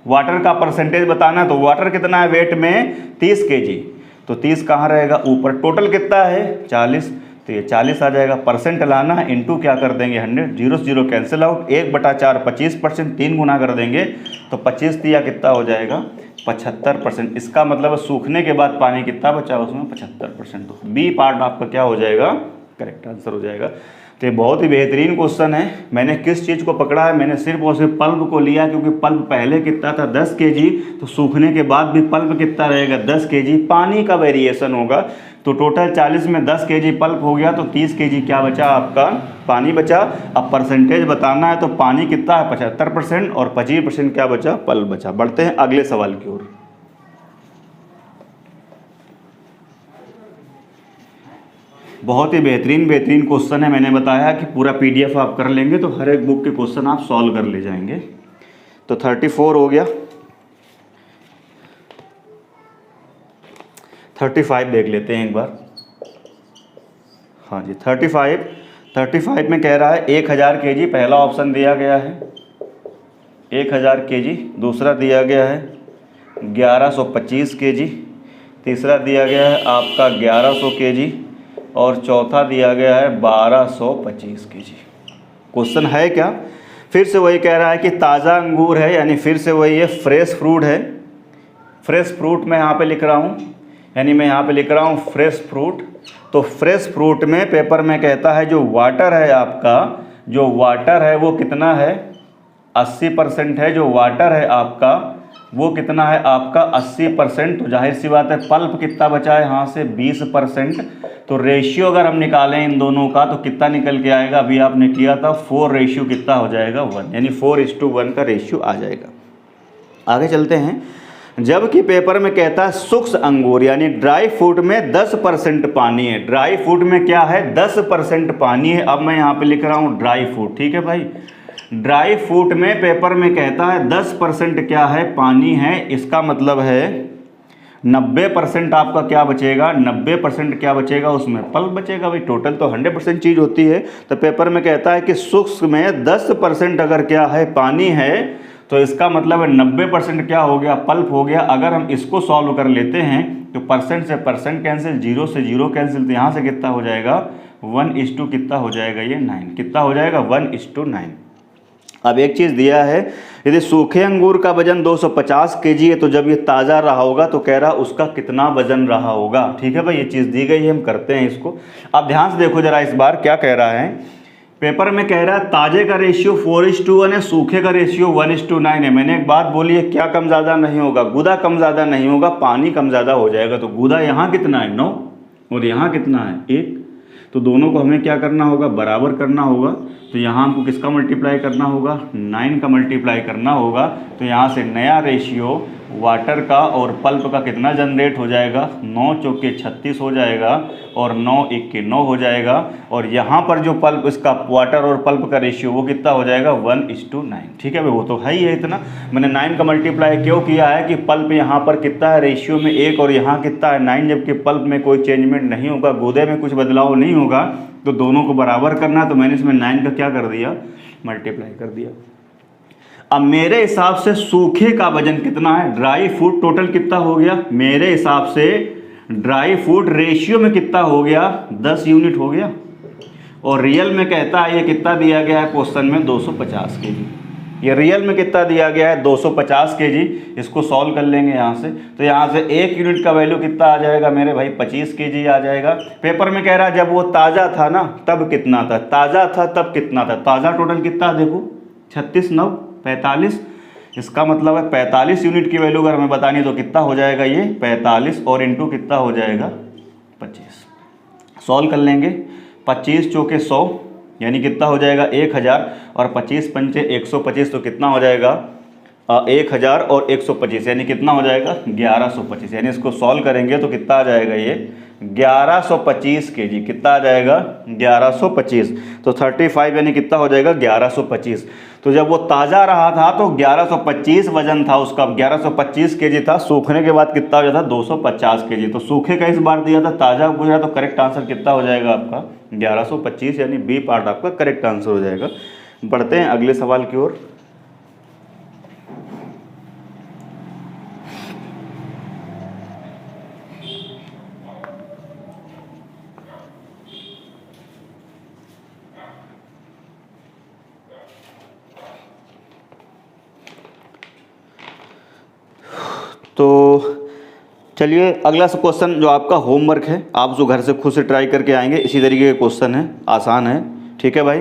वाटर का परसेंटेज बताना है, तो वाटर कितना है वेट में 30 kg, तो 30 कहाँ रहेगा ऊपर, टोटल कितना है 40, तो ये 40 आ जाएगा। परसेंट लाना है, इंटू क्या कर देंगे 100, 0 से 0 कैंसिल आउट, 1/4 25%, 3 गुना कर देंगे तो 25 दिया कितना हो जाएगा 75%। इसका मतलब सूखने के बाद पानी कितना बचा उसमें 75%। तो बी पार्ट आपका क्या हो जाएगा, करेक्ट आंसर हो जाएगा। तो ये बहुत ही बेहतरीन क्वेश्चन है। मैंने किस चीज़ को पकड़ा है, मैंने सिर्फ और सिर्फ पल्प को लिया, क्योंकि पल्प पहले कितना था 10 kg, तो सूखने के बाद भी पल्प कितना रहेगा 10 kg, पानी का वेरिएशन होगा। तो टोटल 40 में 10 kg पल्प हो गया, तो 30 kg क्या बचा आपका पानी बचा। अब परसेंटेज बताना है, तो पानी कितना है 75% और 25% क्या बचा पल्प बचा। बढ़ते हैं अगले सवाल की ओर। बहुत ही बेहतरीन क्वेश्चन है। मैंने बताया कि पूरा PDF आप कर लेंगे तो हर एक बुक के क्वेश्चन आप सॉल्व कर ले जाएंगे। तो 34 हो गया, 35 देख लेते हैं एक बार। हाँ जी 35 में कह रहा है 1000 kg, पहला ऑप्शन दिया गया है 1000 kg, दूसरा दिया गया है 1125 kg, तीसरा दिया गया है आपका 1100 kg और चौथा दिया गया है 1225 kg। क्वेश्चन है क्या, फिर से वही कह रहा है कि ताज़ा अंगूर है, यानी फिर से वही है फ्रेश फ्रूट है। फ्रेश फ्रूट मैं यहाँ पे लिख रहा हूँ, यानी मैं यहाँ पे लिख रहा हूँ फ्रेश फ्रूट। तो फ्रेश फ्रूट में पेपर में कहता है जो वाटर है आपका, जो वाटर है वो कितना है 80% है। जो वाटर है आपका वो कितना है आपका 80%। तो जाहिर सी बात है पल्प कितना बचा है यहाँ से 20%। तो रेशियो अगर हम निकालें इन दोनों का तो कितना निकल के आएगा, अभी आपने किया था 4 रेशियो कितना हो जाएगा 1, यानी 4:1 का रेशियो आ जाएगा। आगे चलते हैं। जबकि पेपर में कहता है शुष्क अंगूर यानी ड्राई फ्रूट में 10% पानी है। ड्राई फ्रूट में क्या है 10% पानी है। अब मैं यहाँ पे लिख रहा हूँ ड्राई फ्रूट, ठीक है भाई। ड्राई फ्रूट में पेपर में कहता है 10% क्या है पानी है, इसका मतलब है 90% आपका क्या बचेगा, 90% क्या बचेगा उसमें पल्प बचेगा भाई। टोटल तो 100% चीज़ होती है। तो पेपर में कहता है कि शुष्क में 10% अगर क्या है पानी है, तो इसका मतलब है 90% क्या हो गया पल्प हो गया। अगर हम इसको सॉल्व कर लेते हैं तो परसेंट से परसेंट कैंसिल, 0 से 0 कैंसिल, तो यहाँ से कितना हो जाएगा 1:, कितना हो जाएगा ये 9, कितना हो जाएगा 1:9। अब एक चीज़ दिया है, यदि सूखे अंगूर का वजन 250 kg है, तो जब ये ताज़ा रहा होगा तो कह रहा उसका कितना वजन रहा होगा। ठीक है भाई, ये चीज़ दी गई है, हम करते हैं इसको। अब ध्यान से देखो जरा, इस बार क्या कह रहा है पेपर में, कह रहा है ताजे का रेशियो 4:1 है, सूखे का रेशियो 1:9 है। मैंने एक बात बोली है, क्या कम ज़्यादा नहीं होगा, गुदा कम ज़्यादा नहीं होगा, पानी कम ज़्यादा हो जाएगा। तो गुदा यहाँ कितना है 9 और यहाँ कितना है 1, तो दोनों को हमें क्या करना होगा बराबर करना होगा। तो यहाँ हमको किसका मल्टीप्लाई करना होगा 9 का मल्टीप्लाई करना होगा। तो यहाँ से नया रेशियो वाटर का और पल्प का कितना जनरेट हो जाएगा 9 चौके 36 हो जाएगा और 9 1 9 हो जाएगा। और यहाँ पर जो पल्प इसका वाटर और पल्प का रेशियो वो कितना हो जाएगा 1:9। ठीक है भाई, वो तो है ही है इतना। मैंने 9 का मल्टीप्लाई क्यों किया है कि पल्प यहाँ पर कितना है रेशियो में 1 और यहाँ कितना है 9, जबकि पल्प में कोई चेंजमेंट नहीं होगा, गूदे में कुछ बदलाव नहीं होगा, तो दोनों को बराबर करना। तो मैंने इसमें 9 का क्या कर दिया मल्टीप्लाई कर दिया। अब मेरे हिसाब से सूखे का वजन कितना है, ड्राई फ्रूट टोटल कितना हो गया, मेरे हिसाब से ड्राई फ्रूट रेशियो में कितना हो गया 10 यूनिट हो गया। और रियल में कहता है ये कितना दिया गया है क्वेश्चन में 250 kg। ये रियल में कितना दिया गया है 250 kg। इसको सॉल्व कर लेंगे यहाँ से। तो यहाँ से 1 यूनिट का वैल्यू कितना आ जाएगा मेरे भाई 25 kg आ जाएगा। पेपर में कह रहा है जब वो ताज़ा था ना तब कितना था, ताज़ा था तब कितना था। ताज़ा टोटल कितना देखो 36 9 45, इसका मतलब है 45 यूनिट की वैल्यू अगर हमें बतानी तो कितना हो जाएगा ये 45 और इंटू कितना हो जाएगा 25। सॉल्व कर लेंगे, 25 चौके 100 यानी कितना हो जाएगा 1000 और 25 पंचे 125, तो कितना हो जाएगा 1000 और 125 यानी कितना हो जाएगा 1125। यानी इसको सॉल्व करेंगे तो कितना आ जाएगा ये 1125 kg। कितना आ जाएगा 1125। तो 35 यानी कितना हो जाएगा 1125। तो जब वो ताज़ा रहा था तो 1125 वजन था उसका, 1125 kg था। सूखने के बाद कितना हो जाता 250 kg। तो सूखे का इस बार दिया था, ताज़ा गुजरा, तो करेक्ट आंसर कितना हो जाएगा आपका 1125, यानी बी पार्ट आपका करेक्ट आंसर हो जाएगा। बढ़ते हैं अगले सवाल की ओर। चलिए अगला क्वेश्चन जो आपका होमवर्क है, आप जो घर से खुद से ट्राई करके आएंगे, इसी तरीके के क्वेश्चन है, आसान है। ठीक है भाई,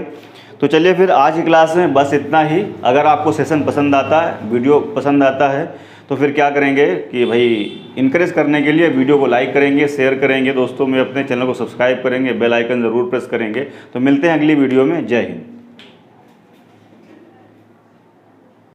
तो चलिए फिर आज की क्लास में बस इतना ही। अगर आपको सेशन पसंद आता है, वीडियो पसंद आता है, तो फिर क्या करेंगे कि भाई इनकरेज करने के लिए वीडियो को लाइक करेंगे, शेयर करेंगे दोस्तों में, अपने चैनल को सब्सक्राइब करेंगे, बेल आइकन ज़रूर प्रेस करेंगे। तो मिलते हैं अगली वीडियो में। जय हिंद।